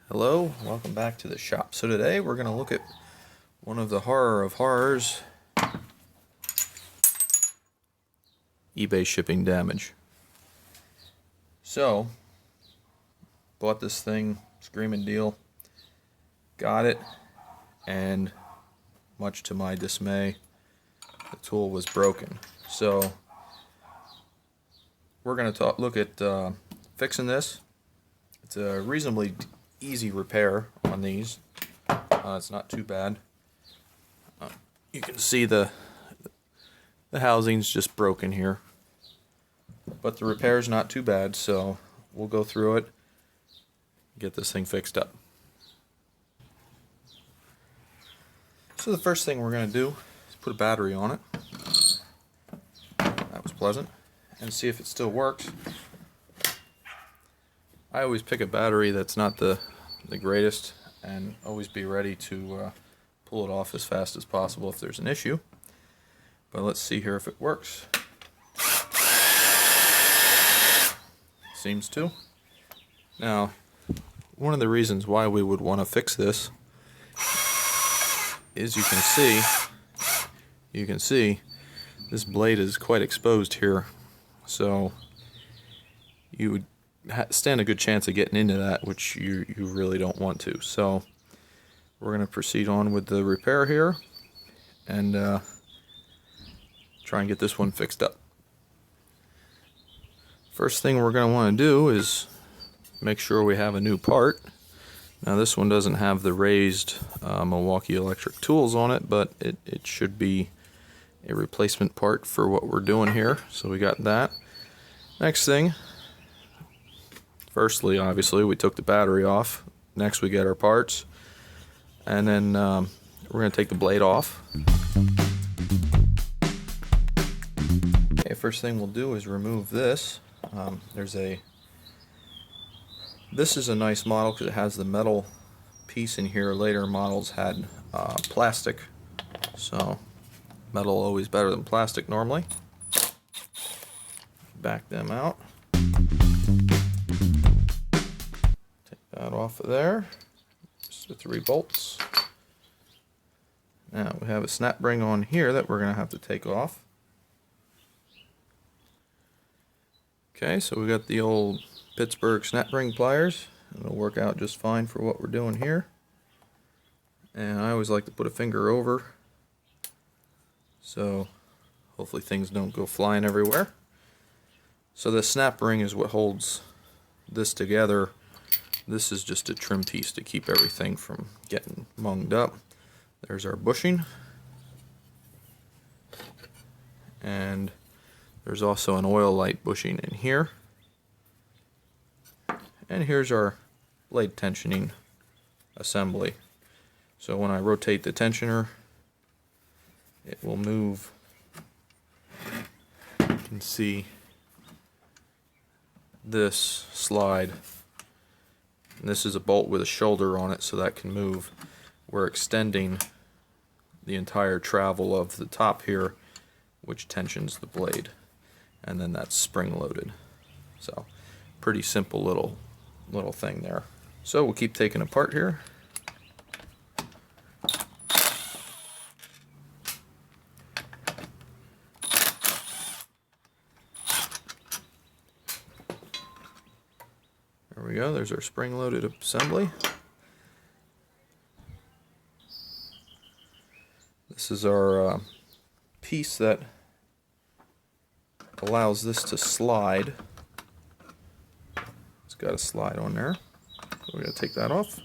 Hello, welcome back to the shop. So today we're going to look at one of the horror of horrors, eBay shipping damage. So, bought this thing, screaming deal, got it, and much to my dismay, the tool was broken. So, we're going to look at fixing this. It's a reasonably easy repair on these. It's not too bad. You can see the housing's just broken here, but the repair's not too bad, so we'll go through it, get this thing fixed up. So the first thing we're going to do is put a battery on it. That was pleasant. And see if it still works. I always pick a battery that's not the greatest, and always be ready to pull it off as fast as possible if there's an issue. But let's see here if it works. Seems to. Now, one of the reasons why we would want to fix this is you can see this blade is quite exposed here, so you would stand a good chance of getting into that, which you really don't want to. So we're going to proceed on with the repair here and try and get this one fixed up. First thing we're going to want to do is make sure we have a new part. Now this one doesn't have the raised Milwaukee electric tools on it, but it should be a replacement part for what we're doing here. So we got that. Next thing, firstly, obviously, we took the battery off. Next, we get our parts. And then we're going to take the blade off. Okay, first thing we'll do is remove this. This is a nice model because it has the metal piece in here. Later models had plastic. So, metal always better than plastic normally. Back them out. That off of there. Just the 3 bolts. Now we have a snap ring on here that we're going to have to take off. Okay, so we got the old Pittsburgh snap ring pliers. It'll work out just fine for what we're doing here. And I always like to put a finger over, so hopefully things don't go flying everywhere. So the snap ring is what holds this together. This is just a trim piece to keep everything from getting munged up. There's our bushing. And there's also an oil light bushing in here. And here's our blade tensioning assembly. So when I rotate the tensioner, it will move. You can see this slide. And this is a bolt with a shoulder on it, so that can move. We're extending the entire travel of the top here, which tensions the blade. And then that's spring loaded. So pretty simple little thing there. So we'll keep taking apart here. There we go, there's our spring-loaded assembly. This is our piece that allows this to slide. It's got a slide on there. So we're going to take that off.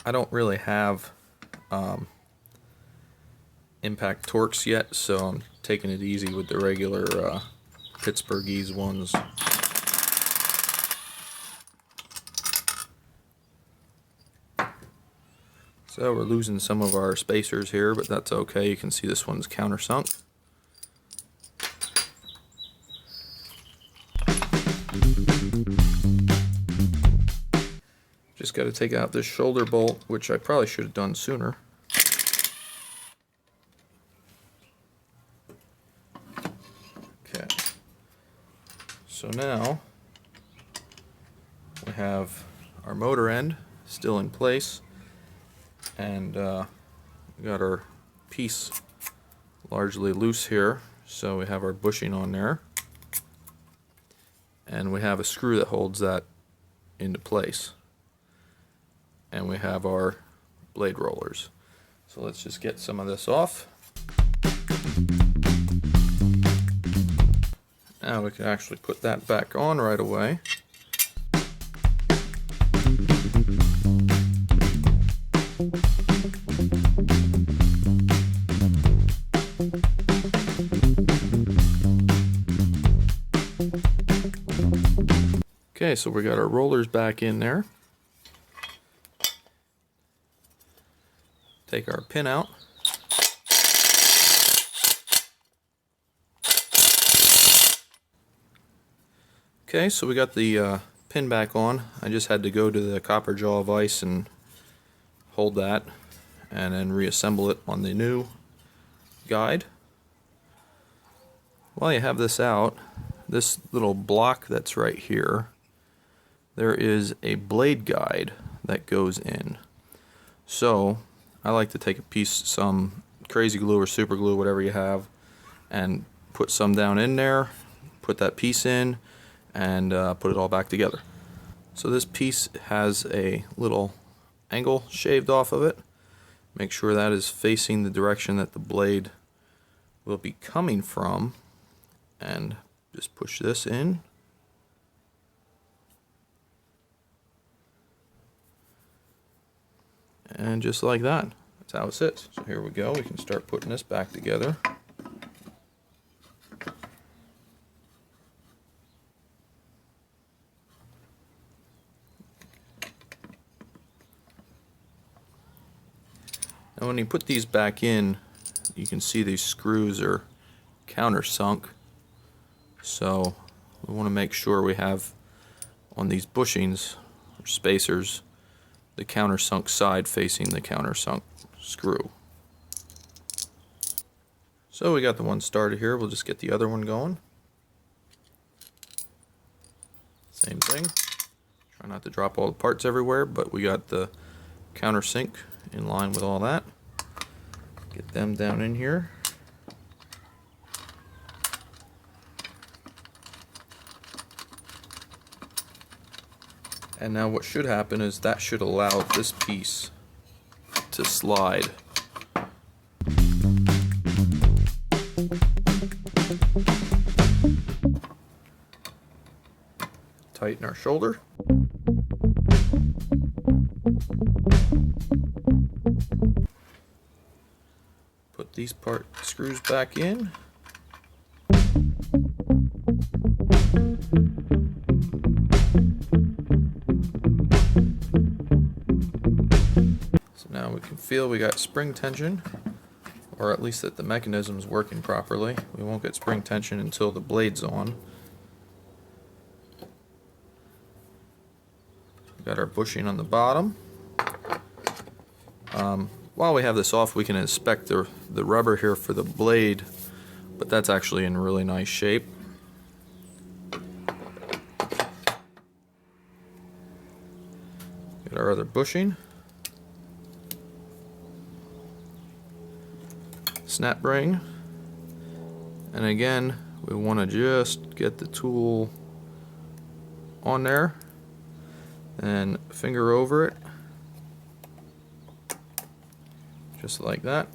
I don't really have impact torques yet, so I'm taking it easy with the regular Pittsburghese ones. So we're losing some of our spacers here, but that's okay. You can see this one's countersunk. Just got to take out this shoulder bolt, which I probably should have done sooner. Okay. So now we have our motor end still in place, and we got our piece largely loose here, so we have our bushing on there, and we have a screw that holds that into place, and we have our blade rollers. So let's just get some of this off. Now we can actually put that back on right away. Okay, so we got our rollers back in there. Take our pin out. Okay, so we got the pin back on. I just had to go to the copper jaw vise and hold that, and then reassemble it on the new guide. While you have this out, this little block that's right here, there is a blade guide that goes in. So I like to take a piece, some crazy glue or super glue, whatever you have, and put some down in there, put that piece in, and put it all back together. So this piece has a little angle shaved off of it. Make sure that is facing the direction that the blade will be coming from, and just push this in. And just like that, that's how it sits. So here we go, we can start putting this back together. Now when you put these back in, you can see these screws are countersunk. So we want to make sure we have on these bushings or spacers the countersunk side facing the countersunk screw. So we got the one started here, we'll just get the other one going. Same thing. Try not to drop all the parts everywhere, but we got the countersink in line with all that. Get them down in here. And now what should happen is that should allow this piece to slide. Tighten our shoulder. Put these screws back in. So now we can feel we got spring tension, or at least that the mechanism is working properly. We won't get spring tension until the blade's on. Got our bushing on the bottom. While we have this off, we can inspect the rubber here for the blade, but that's actually in really nice shape. Get our other bushing. Snap ring. And again, we want to just get the tool on there and finger over it. Just like that.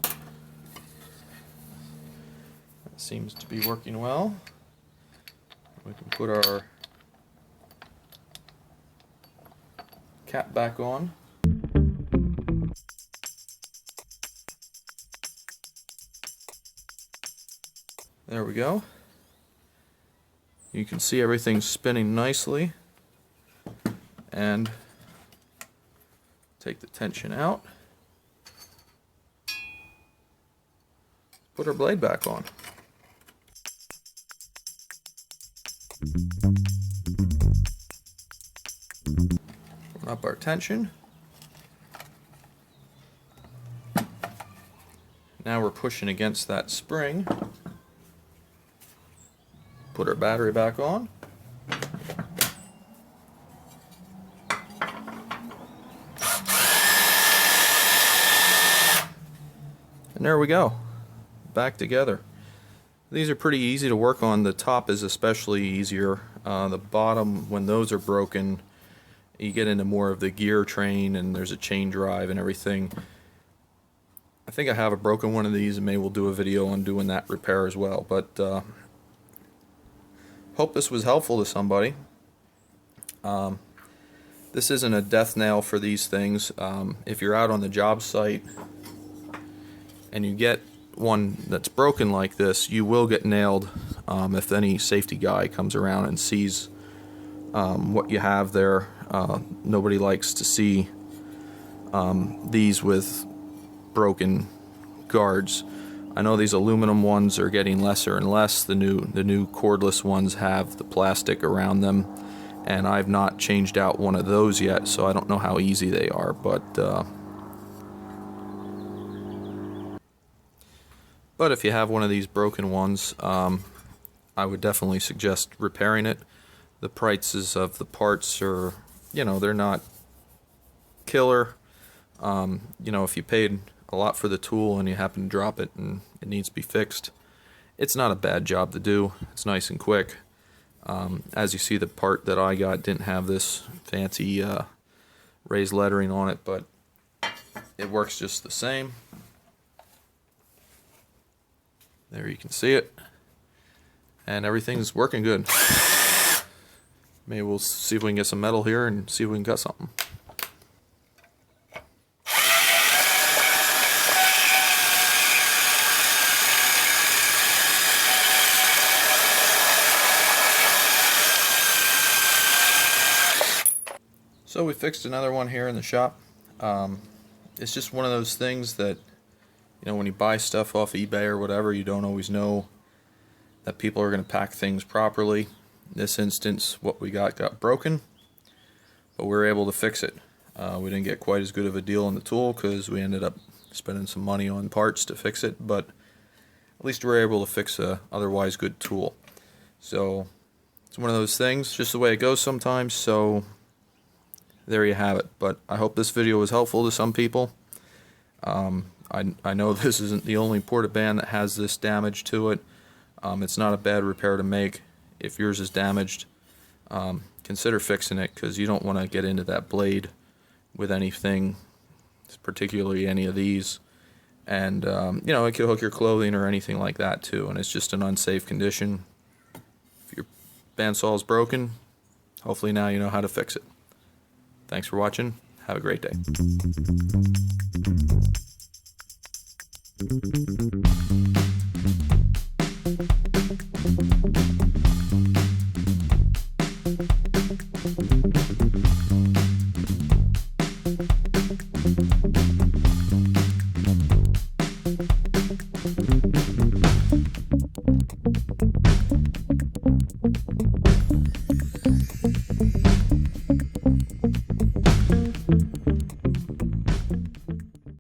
That seems to be working well. We can put our cap back on. There we go. You can see everything's spinning nicely. And take the tension out. Put our blade back on. Up our tension. Now we're pushing against that spring. Put our battery back on. And there we go. Back together. These are pretty easy to work on. The top is especially easier. The bottom, when those are broken, you get into more of the gear train and there's a chain drive and everything. I think I have a broken one of these and maybe we'll do a video on doing that repair as well. But hope this was helpful to somebody. This isn't a death nail for these things. If you're out on the job site and you get one that's broken like this, you will get nailed if any safety guy comes around and sees what you have there. Nobody likes to see these with broken guards. I know these aluminum ones are getting lesser and less. The new cordless ones have the plastic around them, and I've not changed out one of those yet, so I don't know how easy they are, but if you have one of these broken ones, I would definitely suggest repairing it. The prices of the parts are, they're not killer. If you paid a lot for the tool and you happen to drop it and it needs to be fixed, it's not a bad job to do. It's nice and quick. As you see, the part that I got didn't have this fancy raised lettering on it, but it works just the same. There you can see it, and everything's working good. Maybe we'll see if we can get some metal here and see if we can cut something. So we fixed another one here in the shop. It's just one of those things that, when you buy stuff off eBay or whatever, you don't always know that people are going to pack things properly. In this instance, what we got broken, but we were able to fix it. We didn't get quite as good of a deal on the tool because we ended up spending some money on parts to fix it, but at least we were able to fix a otherwise good tool. So it's one of those things, just the way it goes sometimes, so there you have it. But I hope this video was helpful to some people. I know this isn't the only portaband that has this damage to it. It's not a bad repair to make. If yours is damaged, consider fixing it, because you don't want to get into that blade with anything, particularly any of these. And it could hook your clothing or anything like that too, and it's just an unsafe condition. If your bandsaw is broken, hopefully now you know how to fix it. Thanks for watching. Have a great day.